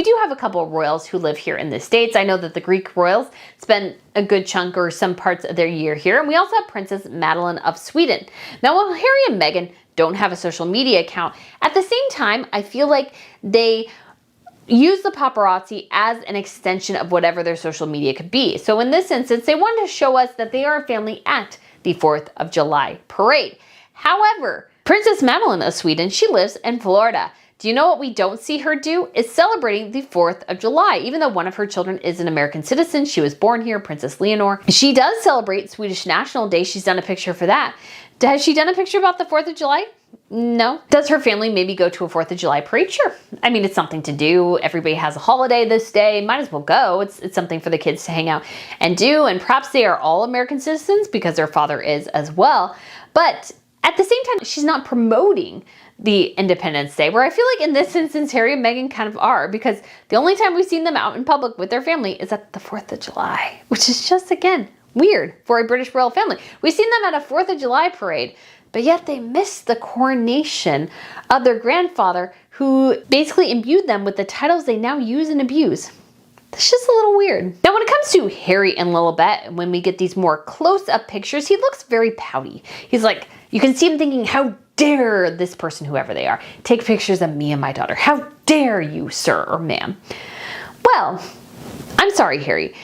We do have a couple of royals who live here in the States. I know that the Greek royals spend a good chunk or some parts of their year here. And we also have Princess Madeleine of Sweden. Now, while Harry and Meghan don't have a social media account, at the same time, I feel like they use the paparazzi as an extension of whatever their social media could be. So in this instance, they wanted to show us that they are a family at the 4th of July parade. However, Princess Madeleine of Sweden, she lives in Florida. Do you know what we don't see her do? Is celebrating the 4th of July. Even though one of her children is an American citizen, she was born here, Princess Leonor. She does celebrate Swedish National Day. She's done a picture for that. Has she done a picture about the 4th of July? No. Does her family maybe go to a 4th of July parade? Sure. I mean, it's something to do. Everybody has a holiday this day. Might as well go. It's something for the kids to hang out and do. And perhaps they are all American citizens because their father is as well. But at the same time, she's not promoting the Independence Day, where I feel like in this instance, Harry and Meghan kind of are, because the only time we've seen them out in public with their family is at the 4th of July, which is just, again, weird for a British royal family. We've seen them at a 4th of July parade, but yet they missed the coronation of their grandfather, who basically imbued them with the titles they now use and abuse. It's just a little weird. Now, when it comes to Harry and Lilibet, when we get these more close-up pictures, he looks very pouty. He's like, you can see him thinking, how dare this person, whoever they are, take pictures of me and my daughter? How dare you, sir or ma'am? Well, I'm sorry, Harry.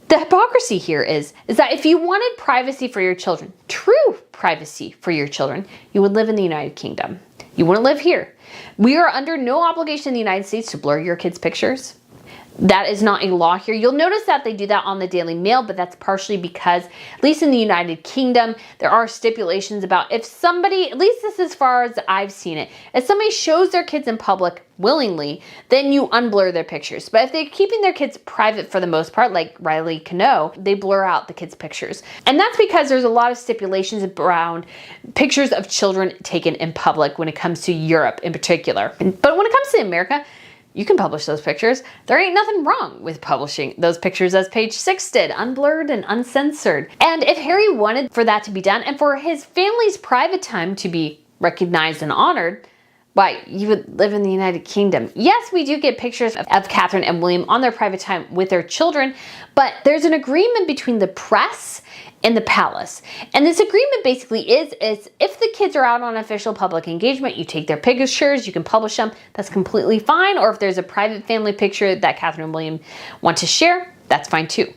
The hypocrisy here is that if you wanted privacy for your children, true privacy for your children, you would live in the United Kingdom. You wouldn't live here. We are under no obligation in the United States to blur your kids' pictures. That is not a law here. You'll notice that they do that on the Daily Mail, but that's partially because, at least in the United Kingdom, there are stipulations about if somebody, at least this is as far as I've seen it, if somebody shows their kids in public willingly, then you unblur their pictures. But if they're keeping their kids private for the most part, like Riley Cano, they blur out the kids' pictures. And that's because there's a lot of stipulations around pictures of children taken in public when it comes to Europe in particular. But when it comes to America, you can publish those pictures. There ain't nothing wrong with publishing those pictures as Page 6 did, unblurred and uncensored. And if Harry wanted for that to be done and for his family's private time to be recognized and honored, why, you would live in the United Kingdom. Yes, we do get pictures of Catherine and William on their private time with their children, but there's an agreement between the press and the palace. And this agreement basically is if the kids are out on official public engagement, you take their pictures, you can publish them, that's completely fine. Or if there's a private family picture that Catherine and William want to share, that's fine too.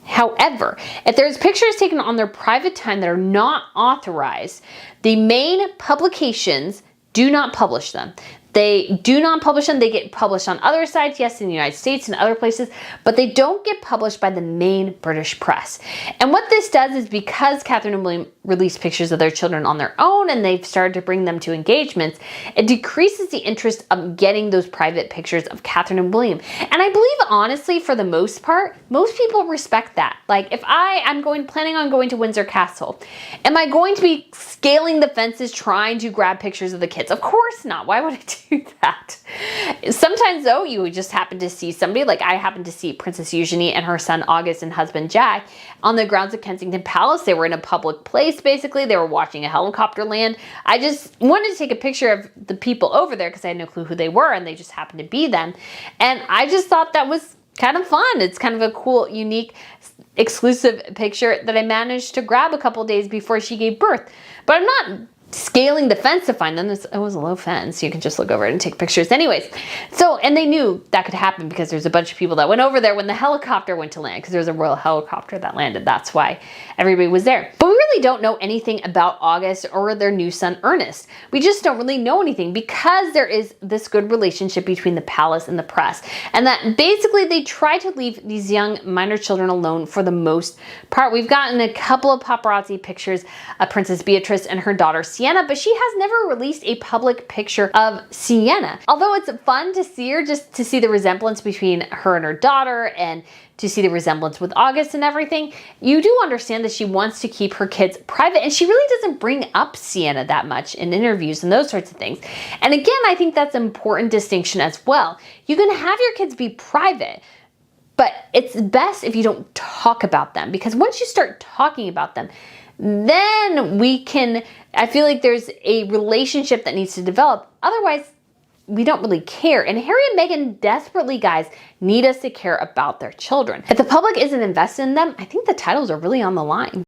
However, if there's pictures taken on their private time that are not authorized, the main publications do not publish them. They do not publish them. They get published on other sites, yes, in the United States and other places, but they don't get published by the main British press. And what this does is, because Catherine and William released pictures of their children on their own and they've started to bring them to engagements, it decreases the interest of getting those private pictures of Catherine and William. And I believe, honestly, for the most part, most people respect that. Like, if I'm planning on going to Windsor Castle, am I going to be scaling the fences trying to grab pictures of the kids? Of course not. Why would I do that? Sometimes, though, you would just happen to see somebody, like I happened to see Princess Eugenie and her son August and husband Jack on the grounds of Kensington Palace. They were in a public place, basically. They were watching a helicopter land. I just wanted to take a picture of the people over there because I had no clue who they were, and they just happened to be them. And I just thought that was kind of fun. It's kind of a cool, unique, exclusive picture that I managed to grab a couple days before she gave birth. But I'm not scaling the fence to find them. It was a low fence. You can just look over it and take pictures. Anyways, so, and they knew that could happen because there's a bunch of people that went over there when the helicopter went to land, because there was a royal helicopter that landed. That's why everybody was there. But we really don't know anything about August or their new son, Ernest. We just don't really know anything because there is this good relationship between the palace and the press. And that basically they try to leave these young minor children alone for the most part. We've gotten a couple of paparazzi pictures of Princess Beatrice and her daughter, Sienna, but she has never released a public picture of Sienna. Although it's fun to see her, just to see the resemblance between her and her daughter and to see the resemblance with August and everything, you do understand that she wants to keep her kids private, and she really doesn't bring up Sienna that much in interviews and those sorts of things. And again, I think that's an important distinction as well. You can have your kids be private, but it's best if you don't talk about them, because once you start talking about them, then I feel like there's a relationship that needs to develop. Otherwise, we don't really care. And Harry and Meghan desperately, guys, need us to care about their children. If the public isn't invested in them, I think the titles are really on the line.